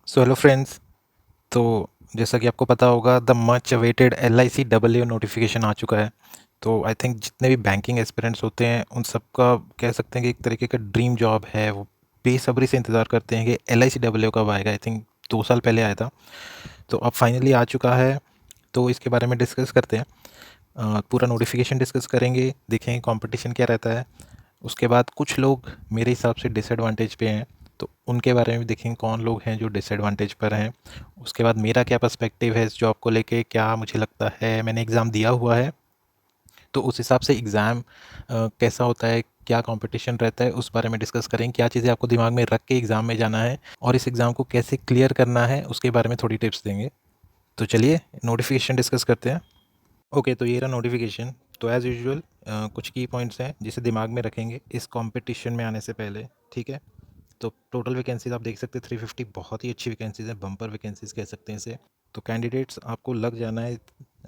So hello friends. तो जैसा कि आपको पता होगा the much awaited LICW notification आ चुका है। तो आई थिंक जितने भी बैंकिंग एस्पिरेंट्स होते हैं उन सबका कह सकते हैं कि एक तरीके का ड्रीम जॉब है। वो बेसब्री से इंतज़ार करते हैं कि LICW कब आएगा। आई थिंक 2 साल पहले आया था, तो अब फाइनली आ चुका है। तो इसके बारे में डिस्कस करते हैं। पूरा नोटिफिकेशन डिस्कस करेंगे, देखेंगे कंपटीशन क्या रहता है। उसके बाद कुछ लोग मेरे हिसाब से डिसएडवांटेज पे हैं, तो उनके बारे में भी देखेंगे कौन लोग हैं जो डिसएडवांटेज पर हैं। उसके बाद मेरा क्या पर्सपेक्टिव है इस जॉब को लेके, क्या मुझे लगता है, मैंने एग्ज़ाम दिया हुआ है तो उस हिसाब से एग्ज़ाम कैसा होता है, क्या कंपटीशन रहता है, उस बारे में डिस्कस करेंगे। क्या चीज़ें आपको दिमाग में रख के एग्ज़ाम में जाना है और इस एग्ज़ाम को कैसे क्लियर करना है उसके बारे में थोड़ी टिप्स देंगे। तो चलिए नोटिफिकेशन डिस्कस करते हैं। ओके, तो ये रहा नोटिफिकेशन। तो एज़ यूजुअल कुछ की पॉइंट्स हैं जिसे दिमाग में रखेंगे इस कंपटीशन में आने से पहले। ठीक है, तो टोटल वैकेंसीज आप देख सकते हैं 350, बहुत ही अच्छी वैकेंसीज हैं, बम्पर वैकेंसीज कह सकते हैं इसे। तो कैंडिडेट्स आपको लग जाना है,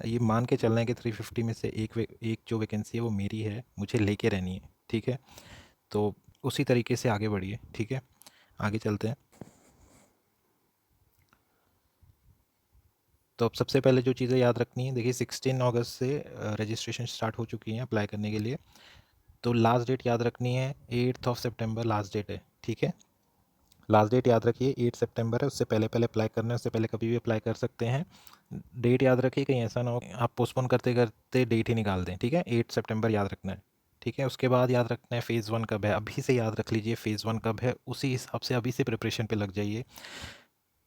ये मान के चलना है कि 350 में से एक जो वैकेंसी है वो मेरी है, मुझे लेके रहनी है। ठीक है, तो उसी तरीके से आगे बढ़िए। ठीक है, आगे चलते हैं। तो अब सबसे पहले जो चीज़ें याद रखनी है, देखिए 16 अगस्त से रजिस्ट्रेशन स्टार्ट हो चुकी हैं अप्लाई करने के लिए। तो लास्ट डेट याद रखनी है, 8 सितंबर लास्ट डेट है। ठीक है, लास्ट डेट याद रखिए 8 सितंबर है, उससे पहले पहले अप्लाई करना है, उससे पहले कभी भी अप्लाई कर सकते हैं। डेट याद रखिए, कहीं ऐसा ना हो कि आप पोस्टपोन करते करते डेट ही निकाल दें। ठीक है, 8 सितंबर याद रखना है। ठीक है, उसके बाद याद रखना है फ़ेज़ 1 कब है, अभी से याद रख लीजिए फ़ेज़ 1 कब है, उसी हिसाब से अभी से प्रिपरेशन पे लग जाइए।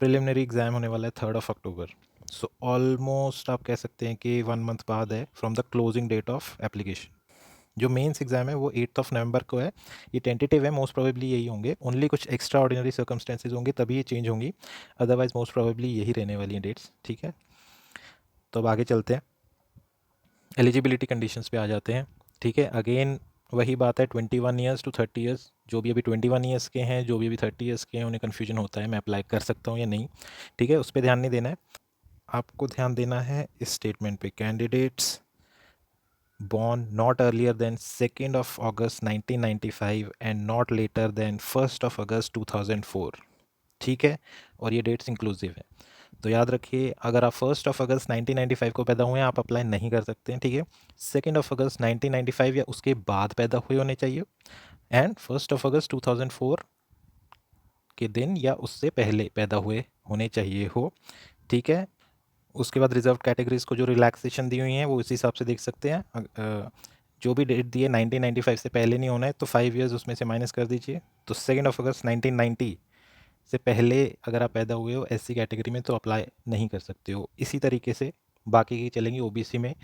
प्रिलिमिनरी एग्ज़ाम होने वाला है 3 अक्टूबर। सो ऑलमोस्ट आप कह सकते हैं कि 1 मंथ बाद है from the closing date of application. जो मेंस एग्ज़ाम है वो 8 नवंबर को है। ये टेंटेटिव है, मोस्ट प्रोबेबली यही होंगे, ओनली कुछ एक्स्ट्रा ऑर्डिनरी सर्कमस्टेंसेज होंगे तभी ये चेंज होंगी, अदरवाइज मोस्ट प्रोबेबली यही रहने वाली हैं डेट्स। ठीक है, तो अब आगे चलते हैं, एलिजिबिलिटी कंडीशंस पे आ जाते हैं। ठीक है, अगेन वही बात है, 21 ईयर्स टू 30 ईयर्स। जो भी अभी 21 ईयर्स के हैं, जो भी अभी 30 ईयर्स के हैं, उन्हें कन्फ्यूजन होता है मैं अप्लाई कर सकता हूँ या नहीं। ठीक है, उस पर ध्यान नहीं देना है, आपको ध्यान देना है इस स्टेटमेंट पे, candidates born not earlier than 2nd of August 1995 and not later than 1st of August 2004। ठीक है, और ये डेट्स इंक्लूसिव है। तो याद रखिए, अगर आप 1 अगस्त 1995 को पैदा हुए हैं आप अप्लाई नहीं कर सकते हैं। ठीक है, 2 अगस्त 1995 या उसके बाद पैदा हुए होने चाहिए, एंड 1 अगस्त 2004 के दिन या उससे पहले पैदा हुए होने चाहिए हो। ठीक है, उसके बाद रिजर्व कैटेगरीज को जो रिलैक्सेशन दी हुई हैं वो इस हिसाब से देख सकते हैं। जो भी डेट दी है 1995 से पहले नहीं होना है, तो 5 ईयर्स उसमें से माइनस कर दीजिए। तो 2 अगस्त 1990 से पहले अगर आप पैदा हुए हो SC कैटेगरी में तो अप्लाई नहीं कर सकते हो। इसी तरीके से बाकी की चलेंगी। OBC में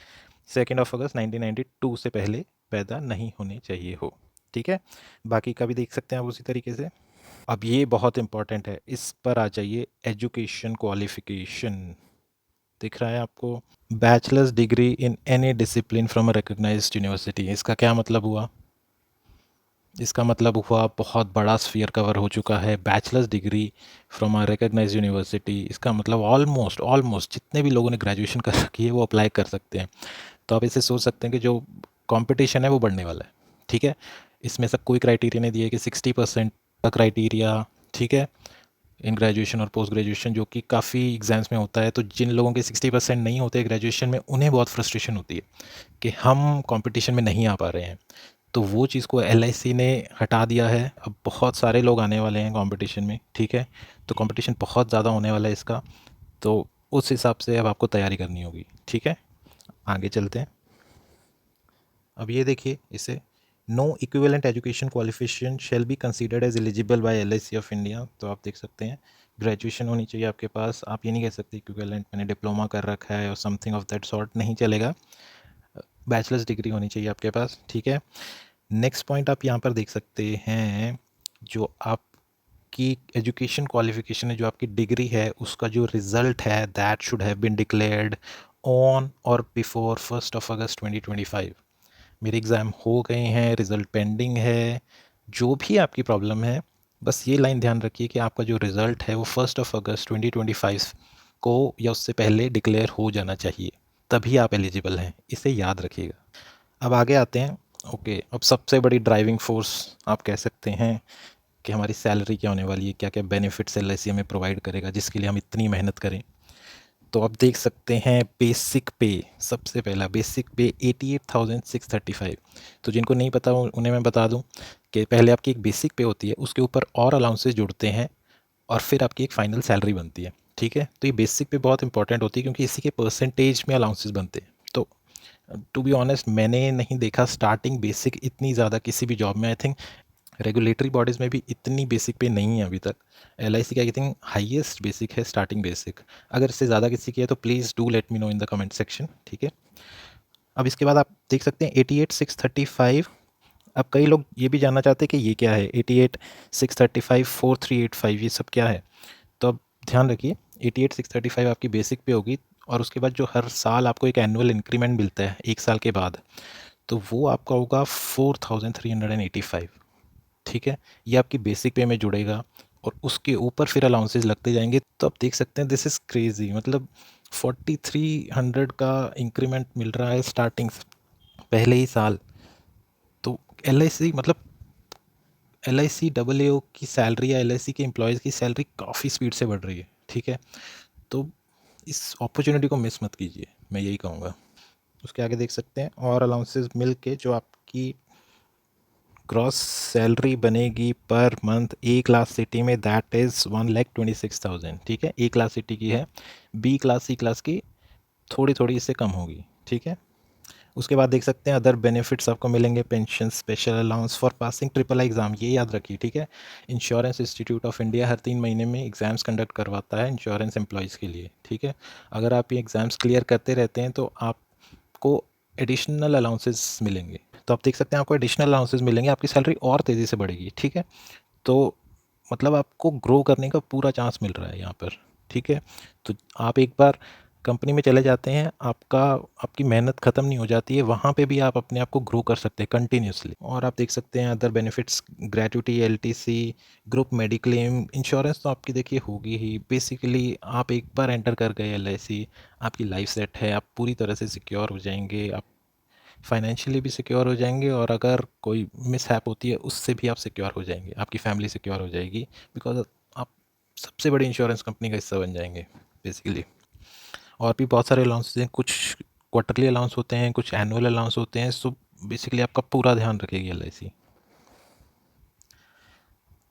2 अगस्त 1992 से पहले पैदा नहीं होने चाहिए हो। ठीक है, बाकी का भी देख सकते हैं आप उसी तरीके से। अब ये बहुत इंपॉर्टेंट है, इस पर आ जाइए, एजुकेशन क्वालिफिकेशन दिख रहा है आपको, bachelor's degree in any discipline from a recognised university. इसका क्या मतलब हुआ? इसका मतलब हुआ बहुत बड़ा स्फीयर कवर हो चुका है, bachelor's degree from a recognised university. इसका मतलब ऑलमोस्ट ऑलमोस्ट जितने भी लोगों ने ग्रेजुएशन कर रखी है वो अप्लाई कर सकते हैं। तो आप इसे सोच सकते हैं कि जो कंपटीशन है वो बढ़ने वाला है। ठीक है, इसमें सब कोई क्राइटेरिया नहीं दिया कि 60% का क्राइटेरिया। ठीक है, इन ग्रेजुएशन और पोस्ट ग्रेजुएशन जो कि काफ़ी एग्ज़ाम्स में होता है, तो जिन लोगों के 60% नहीं होते ग्रेजुएशन में उन्हें बहुत फ्रस्ट्रेशन होती है कि हम कंपटीशन में नहीं आ पा रहे हैं। तो वो चीज़ को LIC ने हटा दिया है, अब बहुत सारे लोग आने वाले हैं कंपटीशन में। ठीक है, तो कंपटीशन बहुत ज़्यादा होने वाला है इसका, तो उस हिसाब से अब आपको तैयारी करनी होगी। ठीक है, आगे चलते हैं। अब ये देखिए इसे, no equivalent education qualification shall be considered as eligible by LIC of India. तो आप देख सकते हैं ग्रेजुएशन होनी चाहिए आपके पास, आप ये नहीं कह सकते इक्विवेलेंट मैंने डिप्लोमा कर रखा है और समथिंग ऑफ दैट सॉर्ट, नहीं चलेगा। बैचलर्स डिग्री होनी चाहिए आपके पास। ठीक है, नेक्स्ट पॉइंट आप यहाँ पर देख सकते हैं, जो आपकी एजुकेशन क्वालिफिकेशन है, जो आपकी डिग्री है, उसका जो रिज़ल्ट है that should have been declared on or before 1 August 2025। मेरे एग्ज़ाम हो गए हैं, रिज़ल्ट पेंडिंग है, जो भी आपकी प्रॉब्लम है, बस ये लाइन ध्यान रखिए कि आपका जो रिज़ल्ट है वो 1 अगस्त 2025 को या उससे पहले डिक्लेयर हो जाना चाहिए, तभी आप एलिजिबल हैं, इसे याद रखिएगा। अब आगे आते हैं। ओके, अब सबसे बड़ी ड्राइविंग फोर्स आप कह सकते हैं कि हमारी सैलरी क्या होने वाली है, क्या क्या बेनिफिट्स एलआईसी हमें प्रोवाइड करेगा जिसके लिए हम इतनी मेहनत करें। तो आप देख सकते हैं बेसिक पे, सबसे पहला बेसिक पे 88,635। तो जिनको नहीं पता उन्हें मैं बता दूं कि पहले आपकी एक बेसिक पे होती है, उसके ऊपर और अलाउंसेस जुड़ते हैं और फिर आपकी एक फ़ाइनल सैलरी बनती है। ठीक है, तो ये बेसिक पे बहुत इंपॉर्टेंट होती है क्योंकि इसी के परसेंटेज में अलाउंसेस बनते हैं। तो टू बी ऑनेस्ट मैंने नहीं देखा स्टार्टिंग बेसिक इतनी ज़्यादा किसी भी जॉब में। आई थिंक रेगुलेटरी बॉडीज़ में भी इतनी बेसिक पे नहीं है अभी तक। एलआईसी का आई थिंक हाईएस्ट बेसिक है, स्टार्टिंग बेसिक। अगर इससे ज़्यादा किसी की है तो please do let me know in the comment section. ठीक है, अब इसके बाद आप देख सकते हैं 88,635। अब कई लोग ये भी जानना चाहते हैं कि ये क्या है, 88,635 4385 ये सब क्या है। तो अब ध्यान रखिए 88,635 आपकी बेसिक पे होगी और उसके बाद जो हर साल आपको एक एनुअल इंक्रीमेंट मिलता है एक साल के बाद, तो वो आपका होगा 4,385। ठीक है, ये आपकी बेसिक पे में जुड़ेगा और उसके ऊपर फिर अलाउंसेस लगते जाएंगे। तो आप देख सकते हैं दिस इज़ क्रेज़ी, मतलब 4,300 का इंक्रीमेंट मिल रहा है स्टार्टिंग पहले ही साल। तो एलआईसी मतलब एलआईसी डबल ए की सैलरी या एलआईसी के एम्प्लॉयज़ की सैलरी काफ़ी स्पीड से बढ़ रही है। ठीक है, तो इस अपॉर्चुनिटी को मिस मत कीजिए, मैं यही कहूँगा। उसके आगे देख सकते हैं और अलाउंसेस मिल के जो आपकी ग्रॉस सैलरी बनेगी पर मंथ ए क्लास सिटी में, दैट इज़ 1,26,000। ठीक है, ए क्लास सिटी की है, बी क्लास सी क्लास की थोड़ी थोड़ी इससे कम होगी। ठीक है, उसके बाद देख सकते हैं अदर बेनिफिट्स आपको मिलेंगे, pension, special allowance for passing triple I exam, ये याद रखिए। ठीक है, इंश्योरेंस इंस्टीट्यूट ऑफ इंडिया हर 3 महीने में एग्ज़ाम्स कंडक्ट करवाता है इंश्योरेंस एम्प्लॉयज़ के लिए। ठीक है, अगर आप ये एग्ज़ाम्स क्लियर करते रहते हैं तो आपको एडिशनल अलाउंसेस मिलेंगे। तो आप देख सकते हैं आपको एडिशनल अलाउंसेस मिलेंगे, आपकी सैलरी और तेज़ी से बढ़ेगी। ठीक है, तो मतलब आपको ग्रो करने का पूरा चांस मिल रहा है यहाँ पर। ठीक है, तो आप एक बार कंपनी में चले जाते हैं, आपकी मेहनत ख़त्म नहीं हो जाती है, वहाँ पे भी आप अपने आप को ग्रो कर सकते हैं कंटिन्यूसली। और आप देख सकते हैं other benefits, gratuity, LTC, group mediclaim, insurance तो आपकी देखिए होगी ही। बेसिकली आप एक बार एंटर कर गए एलआईसी, आपकी लाइफ सेट है, आप पूरी तरह से सिक्योर हो जाएंगे, आप फाइनेंशियली भी सिक्योर हो जाएंगे और अगर कोई मिसहैप होती है उससे भी आप सिक्योर हो जाएंगे, आपकी फैमिली सिक्योर हो जाएगी, बिकॉज आप सबसे बड़ी इंश्योरेंस कंपनी का हिस्सा बन जाएंगे बेसिकली। और भी बहुत सारे अलाउंस हैं, कुछ क्वार्टरली अलाउंस होते हैं, कुछ एनुअल अलाउंस होते हैं। सो बेसिकली आपका पूरा ध्यान रखेगी एलआईसी।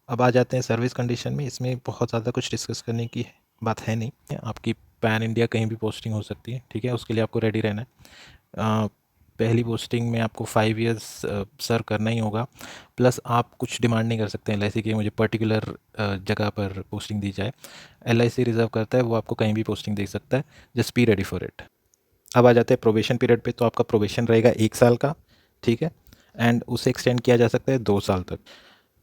अब आ जाते हैं सर्विस कंडीशन में। इसमें बहुत ज़्यादा कुछ डिस्कस करने की बात है नहीं, आपकी पैन इंडिया कहीं भी पोस्टिंग हो सकती है। ठीक है, उसके लिए आपको रेडी रहना है। पहली पोस्टिंग में आपको 5 इयर्स सर्व करना ही होगा, प्लस आप कुछ डिमांड नहीं कर सकते एलआईसी की मुझे पर्टिकुलर जगह पर पोस्टिंग दी जाए। एलआईसी रिजर्व करता है, वो आपको कहीं भी पोस्टिंग दे सकता है, just be ready for it. अब आ जाते हैं प्रोबेशन पीरियड पे। तो आपका प्रोबेशन रहेगा 1 साल का। ठीक है, एंड उसे एक्सटेंड किया जा सकता है 2 साल तक।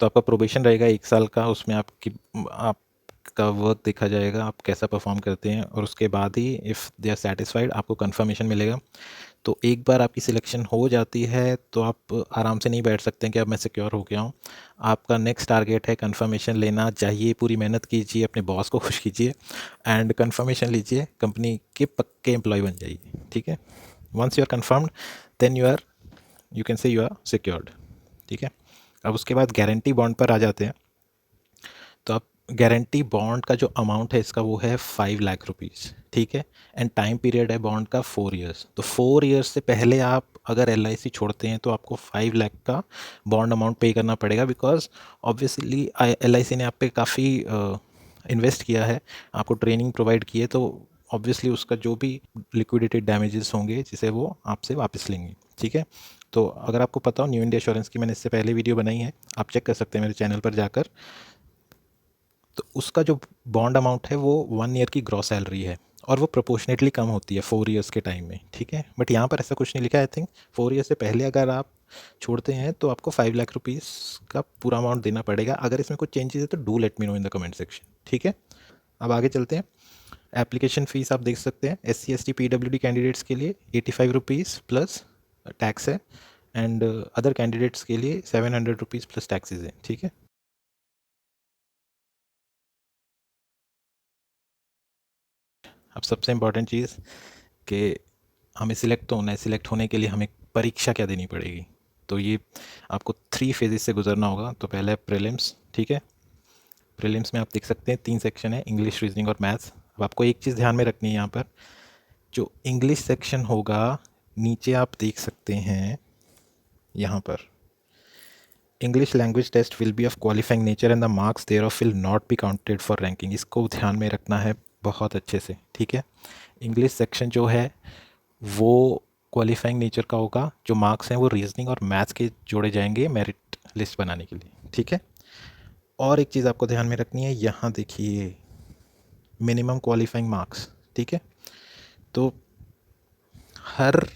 तो आपका प्रोबेशन रहेगा 1 साल का, उसमें आपका वर्क देखा जाएगा, आप कैसा परफॉर्म करते हैं, और उसके बाद ही इफ़ दे आर सेटिस्फाइड आपको कंफर्मेशन मिलेगा। तो एक बार आपकी सिलेक्शन हो जाती है तो आप आराम से नहीं बैठ सकते हैं कि अब मैं सिक्योर हो गया हूँ। आपका नेक्स्ट टारगेट है कंफर्मेशन लेना। चाहिए पूरी मेहनत कीजिए, अपने बॉस को खुश कीजिए एंड कंफर्मेशन लीजिए, कंपनी के पक्के एम्प्लॉय बन जाइए। ठीक है, once you are confirmed then you can say you are secured. ठीक है, अब उसके बाद गारंटी बॉन्ड पर आ जाते हैं। तो आप गारंटी बॉन्ड का जो अमाउंट है इसका वो है 5 लाख रुपीज़। ठीक है, एंड टाइम पीरियड है बॉन्ड का 4 इयर्स। तो 4 इयर्स से पहले आप अगर एलआईसी छोड़ते हैं तो आपको 5 लाख का बॉन्ड अमाउंट पे करना पड़ेगा, बिकॉज ऑब्वियसली एलआईसी ने आप पे काफ़ी इन्वेस्ट किया है, आपको ट्रेनिंग प्रोवाइड की है, तो ऑब्वियसली उसका जो भी लिक्विडिटी डैमेजेस होंगे जिसे वो आपसे वापस लेंगे। ठीक है, तो अगर आपको पता हो न्यू इंडिया एश्योरेंस की मैंने इससे पहले वीडियो बनाई है, आप चेक कर सकते हैं मेरे चैनल पर जाकर। तो उसका जो बॉन्ड अमाउंट है वो 1 ईयर की ग्रॉस सैलरी है और वो प्रोपोर्शनेटली कम होती है 4 इयर्स के टाइम में। ठीक है, बट यहाँ पर ऐसा कुछ नहीं लिखा है। आई थिंक 4 ईयर से पहले अगर आप छोड़ते हैं तो आपको 5 लाख रुपीज़ का पूरा अमाउंट देना पड़ेगा। अगर इसमें कुछ चेंजेस है तो do let me know in the comment section. ठीक है, अब आगे चलते हैं। एप्लीकेशन फ़ीस आप देख सकते हैं, SC ST PWD कैंडिडेट्स के लिए 85 रुपीज़ प्लस टैक्स है, एंड अदर कैंडिडेट्स के लिए 700 रुपीज़ प्लस टैक्सेज है। ठीक है, अब सबसे इम्पॉर्टेंट चीज़ कि हमें सिलेक्ट तो होना है। सिलेक्ट होने के लिए हमें परीक्षा क्या देनी पड़ेगी। तो ये आपको 3 फेजेस से गुजरना होगा। तो पहले है प्रीलिम्स, ठीक है। प्रीलिम्स में आप देख सकते हैं 3 सेक्शन है, इंग्लिश, रीजनिंग और मैथ्स। अब आपको एक चीज़ ध्यान में रखनी है यहाँ पर, जो इंग्लिश सेक्शन होगा नीचे आप देख सकते हैं यहाँ पर, English language test will be of qualifying nature and the marks thereof will not be counted for ranking. इसको ध्यान में रखना है बहुत अच्छे से, ठीक है। इंग्लिश सेक्शन जो है वो क्वालिफाइंग नेचर का होगा, जो मार्क्स हैं वो रीजनिंग और मैथ्स के जोड़े जाएंगे मेरिट लिस्ट बनाने के लिए, ठीक है। और एक चीज़ आपको ध्यान में रखनी है, यहाँ देखिए मिनिमम क्वालिफाइंग मार्क्स, ठीक है। तो हर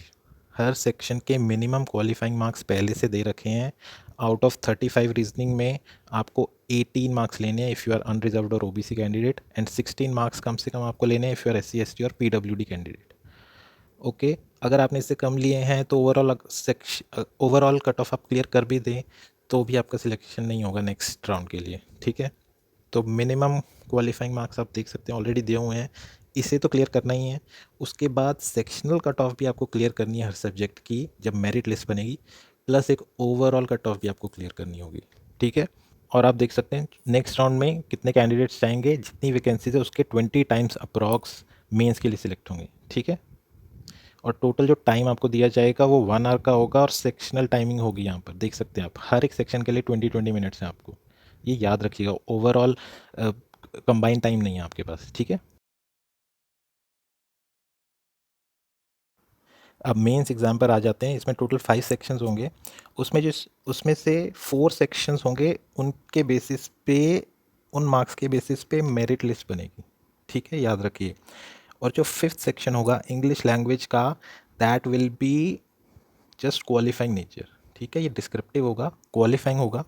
हर सेक्शन के मिनिमम क्वालिफाइंग मार्क्स पहले से दे रखे हैं। आउट ऑफ 35 रीजनिंग में आपको 18 मार्क्स लेने हैं if you are unreserved or OBC candidate, and 16 marks कम से कम आपको लेने हैं if you are SC ST or PWD candidate. Okay, अगर आपने इससे कम लिए हैं तो ओवरऑल कट ऑफ आप क्लियर कर भी दें तो भी आपका सिलेक्शन नहीं होगा नेक्स्ट राउंड के लिए, ठीक है। तो मिनिमम क्वालिफाइंग मार्क्स आप देख सकते हैं ऑलरेडी दिए हुए हैं, इसे तो क्लियर करना ही है। उसके बाद सेक्शनल कट ऑफ भी आपको क्लियर करनी है हर सब्जेक्ट की जब मेरिट लिस्ट बनेगी, प्लस एक ओवरऑल कट ऑफ भी आपको क्लियर करनी होगी, ठीक है। और आप देख सकते हैं नेक्स्ट राउंड में कितने कैंडिडेट्स चाहेंगे, जितनी वैकेंसीज है उसके 20 टाइम्स अप्रॉक्स मेंस के लिए सिलेक्ट होंगे, ठीक है। और टोटल जो टाइम आपको दिया जाएगा वो 1 आवर का होगा, और सेक्शनल टाइमिंग होगी यहाँ पर देख सकते हैं आप, हर एक सेक्शन के लिए 20 मिनट्स हैं आपको, ये याद रखिएगा। ओवरऑल कंबाइन टाइम नहीं है आपके पास, ठीक है। अब मेंस एग्ज़ाम पर आ जाते हैं। इसमें टोटल 5 सेक्शंस होंगे, उसमें से 4 सेक्शंस होंगे, उनके बेसिस पे, उन मार्क्स के बेसिस पे मेरिट लिस्ट बनेगी, ठीक है, याद रखिए। और जो 5th सेक्शन होगा इंग्लिश लैंग्वेज का, that will be just qualifying nature, ठीक है। ये डिस्क्रिप्टिव होगा, क्वालिफाइंग होगा।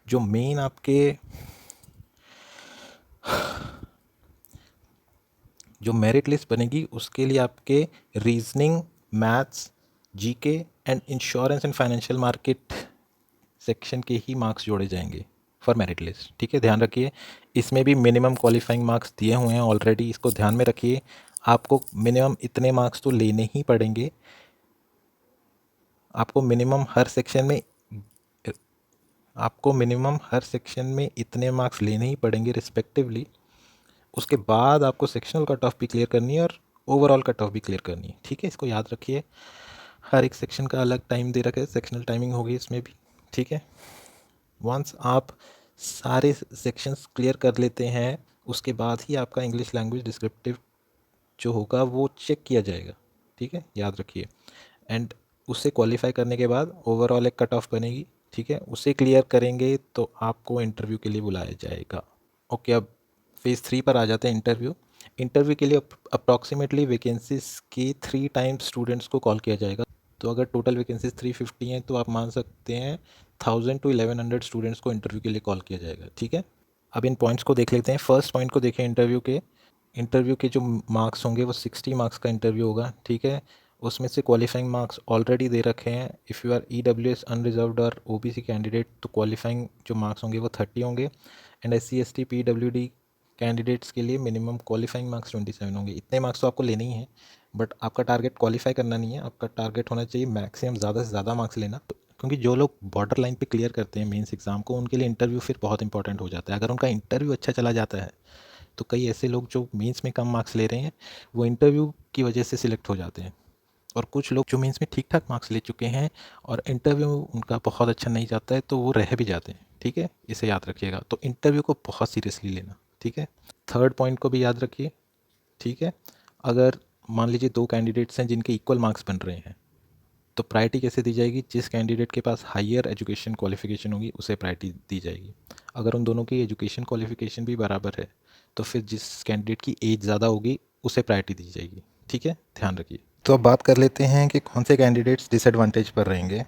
जो मेन आपके जो मेरिट लिस्ट बनेगी उसके लिए आपके reasoning, maths, GK and insurance and financial market section के ही मार्क्स जोड़े जाएंगे फॉर मेरिट लिस्ट, ठीक है, ध्यान रखिए। इसमें भी मिनिमम क्वालिफाइंग मार्क्स दिए हुए हैं ऑलरेडी, इसको ध्यान में रखिए। आपको मिनिमम इतने मार्क्स तो लेने ही पड़ेंगे, आपको मिनिमम हर सेक्शन में इतने मार्क्स लेने ही पड़ेंगे रिस्पेक्टिवली। उसके बाद आपको सेक्शनल कट ऑफ भी क्लियर करनी है और ओवरऑल कट ऑफ भी क्लियर करनी है, ठीक है, इसको याद रखिए। हर एक सेक्शन का अलग टाइम दे रखा है, सेक्शनल टाइमिंग होगी इसमें भी, ठीक है। वंस आप सारे सेक्शंस क्लियर कर लेते हैं उसके बाद ही आपका इंग्लिश लैंग्वेज डिस्क्रिप्टिव जो होगा वो चेक किया जाएगा, ठीक है, याद रखिए। एंड उससे क्वालिफाई करने के बाद ओवरऑल एक कट ऑफ बनेगी, ठीक है, उसे क्लियर करेंगे तो आपको इंटरव्यू के लिए बुलाया जाएगा। ओके, अब फेज़ 3 पर आ जाते हैं, इंटरव्यू। इंटरव्यू के लिए अप्रॉक्सीमेटली वैकेंसीज की 3 टाइम्स स्टूडेंट्स को कॉल किया जाएगा। तो अगर टोटल वैकेंसीज 350 हैं तो आप मान सकते हैं 1000 to 1100 स्टूडेंट्स को इंटरव्यू के लिए कॉल किया जाएगा, ठीक है। अब इन पॉइंट्स को देख लेते हैं। फर्स्ट पॉइंट को देखें, इंटरव्यू के जो मार्क्स होंगे वो 60 मार्क्स का इंटरव्यू होगा, ठीक है। उसमें से क्वालिफाइंग मार्क्स ऑलरेडी दे रखे हैं। If you are EWS unreserved or OBC candidate तो क्वालिफाइंग जो मार्क्स होंगे वो 30 होंगे, and SC ST PWD candidates के लिए मिनिमम क्वालिफाइंग मार्क्स 27 होंगे। इतने मार्क्स तो आपको लेने ही हैं, बट आपका टारगेट क्वालिफाई करना नहीं है, आपका टारगेट होना चाहिए मैक्सिमम ज़्यादा से ज़्यादा मार्क्स लेना। क्योंकि जो लोग बॉर्डर लाइन पे क्लियर करते हैं मेंस एग्ज़ाम को, उनके लिए इंटरव्यू फिर बहुत इंपॉर्टेंट हो जाता है। अगर उनका इंटरव्यू अच्छा चला जाता है तो कई ऐसे लोग जो मेंस में कम मार्क्स ले रहे हैं वो इंटरव्यू की वजह से सिलेक्ट हो जाते हैं, और कुछ लोग जो मेंस में ठीक ठाक मार्क्स ले चुके हैं और इंटरव्यू उनका बहुत अच्छा नहीं जाता है तो वो रह भी जाते हैं, ठीक है, इसे याद रखिएगा। तो इंटरव्यू को बहुत सीरियसली लेना, ठीक है। थर्ड पॉइंट को भी याद रखिए, ठीक है। अगर मान लीजिए 2 कैंडिडेट्स हैं जिनके इक्वल मार्क्स बन रहे हैं तो प्रायोरिटी कैसे दी जाएगी, जिस कैंडिडेट के पास हायर एजुकेशन क्वालिफिकेशन होगी उसे प्रायोरिटी दी जाएगी। अगर उन दोनों की एजुकेशन क्वालिफिकेशन भी बराबर है तो फिर जिस कैंडिडेट की एज ज़्यादा होगी उसे प्रायोरिटी दी जाएगी, ठीक है, ध्यान रखिए। तो अब बात कर लेते हैं कि कौन से कैंडिडेट्स डिसएडवांटेज पर रहेंगे।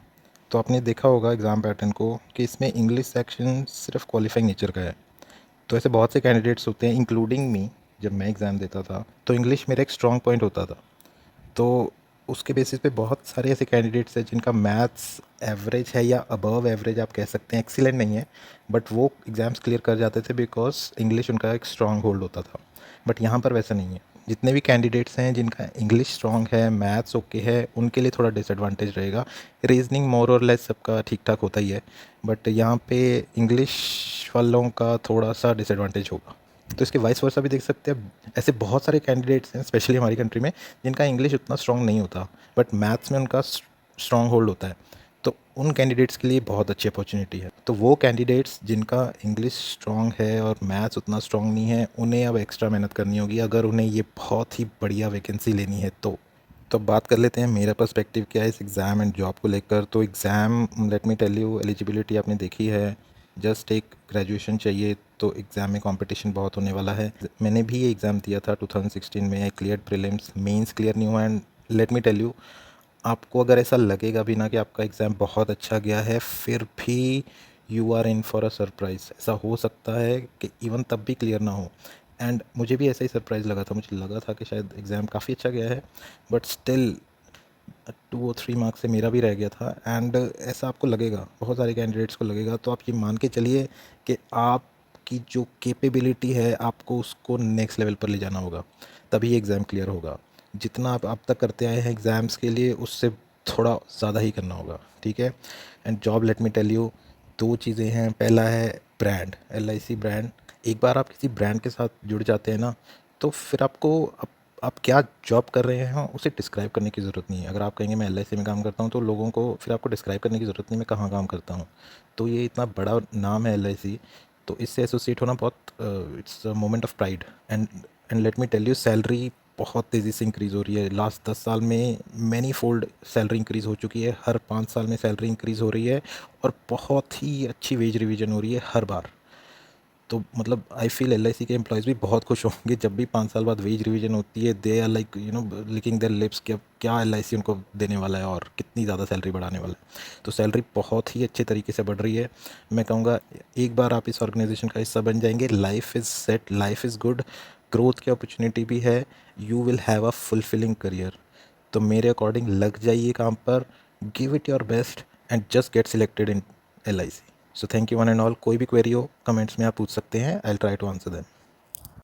तो आपने देखा होगा एग्ज़ाम पैटर्न को कि इसमें इंग्लिश सेक्शन सिर्फ क्वालिफाइंग नेचर का है। तो ऐसे बहुत से कैंडिडेट्स होते हैं इंक्लूडिंग मी, जब मैं एग्ज़ाम देता था तो इंग्लिश मेरा एक स्ट्रॉन्ग पॉइंट होता था। तो उसके बेसिस पे बहुत सारे ऐसे कैंडिडेट्स हैं जिनका मैथ्स एवरेज है या अबव एवरेज आप कह सकते हैं, एक्सीलेंट नहीं है, बट वो एग्ज़ाम्स क्लियर कर जाते थे बिकॉज इंग्लिश उनका एक स्ट्रॉन्ग होल्ड होता था। बट यहाँ पर वैसा नहीं है। जितने भी कैंडिडेट्स हैं जिनका इंग्लिश स्ट्रॉन्ग है, मैथ्स ओके है, उनके लिए थोड़ा डिसएडवांटेज रहेगा। रीजनिंग मोर और लेस सबका ठीक ठाक होता ही है, बट यहाँ पे इंग्लिश वालों का थोड़ा सा डिसएडवांटेज होगा। तो इसके वाइस वर्सा भी देख सकते हैं। ऐसे बहुत सारे कैंडिडेट्स हैं स्पेशली हमारी कंट्री में जिनका इंग्लिश उतना स्ट्रॉन्ग नहीं होता, बट मैथ्स में उनका स्ट्रॉन्ग होल्ड होता है। तो उन कैंडिडेट्स के लिए बहुत अच्छी अपॉर्चुनिटी है। तो वो कैंडिडेट्स जिनका इंग्लिश स्ट्रॉन्ग है और मैथ्स उतना स्ट्रॉन्ग नहीं है, उन्हें अब एक्स्ट्रा मेहनत करनी होगी अगर उन्हें ये बहुत ही बढ़िया वैकेंसी लेनी है तो बात कर लेते हैं मेरा पर्सपेक्टिव क्या है इस एग्ज़ाम एंड जॉब को लेकर। तो exam let me tell you, eligibility आपने देखी है, जस्ट एक ग्रेजुएशन चाहिए। तो एग्ज़ाम में कंपटीशन बहुत होने वाला है। मैंने भी ये एग्ज़ाम दिया था 2016 में, I clear prelims, mains clear नहीं हुआ। And let me tell you, आपको अगर ऐसा लगेगा भी ना कि आपका एग्ज़ाम बहुत अच्छा गया है, फिर भी you are in for a surprise. ऐसा हो सकता है कि इवन तब भी क्लियर ना हो। एंड मुझे भी ऐसा ही सरप्राइज़ लगा था, मुझे लगा था कि शायद एग्ज़ाम काफ़ी अच्छा गया है, बट स्टिल 2 और 3 मार्क्स से मेरा भी रह गया था। एंड ऐसा आपको लगेगा, बहुत सारे कैंडिडेट्स को लगेगा। तो आप ये मान के चलिए कि आपकी जो कैपेबिलिटी है आपको उसको नेक्स्ट लेवल पर ले जाना होगा, तभी एग्ज़ाम क्लियर होगा। जितना आप अब तक करते आए हैं एग्ज़ाम्स के लिए, उससे थोड़ा ज़्यादा ही करना होगा, ठीक है। And job let me tell you, दो चीज़ें हैं। पहला है ब्रांड, LIC ब्रांड। एक बार आप किसी ब्रांड के साथ जुड़ जाते हैं ना, तो फिर आपको आप क्या जॉब कर रहे हैं उसे डिस्क्राइब करने की ज़रूरत नहीं है। अगर आप कहेंगे मैं LIC में काम करता हूँ, तो लोगों को फिर आपको डिस्क्राइब करने की ज़रूरत नहीं मैं कहाँ काम करता हूँ। तो ये इतना बड़ा नाम है LIC, तो इससे एसोसिएट होना बहुत it's a moment of pride. And let me tell you, salary बहुत तेज़ी से इंक्रीज़ हो रही है। लास्ट 10 साल में मैनी फोल्ड सैलरी इंक्रीज़ हो चुकी है। हर 5 साल में सैलरी इंक्रीज़ हो रही है, और बहुत ही अच्छी वेज रिवीजन हो रही है हर बार। तो मतलब आई फील LIC के एम्प्लॉयज़ भी बहुत खुश होंगे जब भी 5 साल बाद वेज रिवीजन होती है। They are like licking their lips कि अब क्या LIC उनको देने वाला है और कितनी ज़्यादा सैलरी बढ़ाने वाला है। तो सैलरी बहुत ही अच्छे तरीके से बढ़ रही है। मैं कहूँगा एक बार आप इस ऑर्गेनाइजेशन का हिस्सा बन जाएंगे, life is set, life is good, growth की अपॉर्चुनिटी भी है, you will have a fulfilling career. तो मेरे अकॉर्डिंग लग जाइए काम पर, give it your best and just get selected in LIC। So thank you one and all. कोई भी क्वेरी हो कमेंट्स में आप पूछ सकते हैं, I will try to answer them.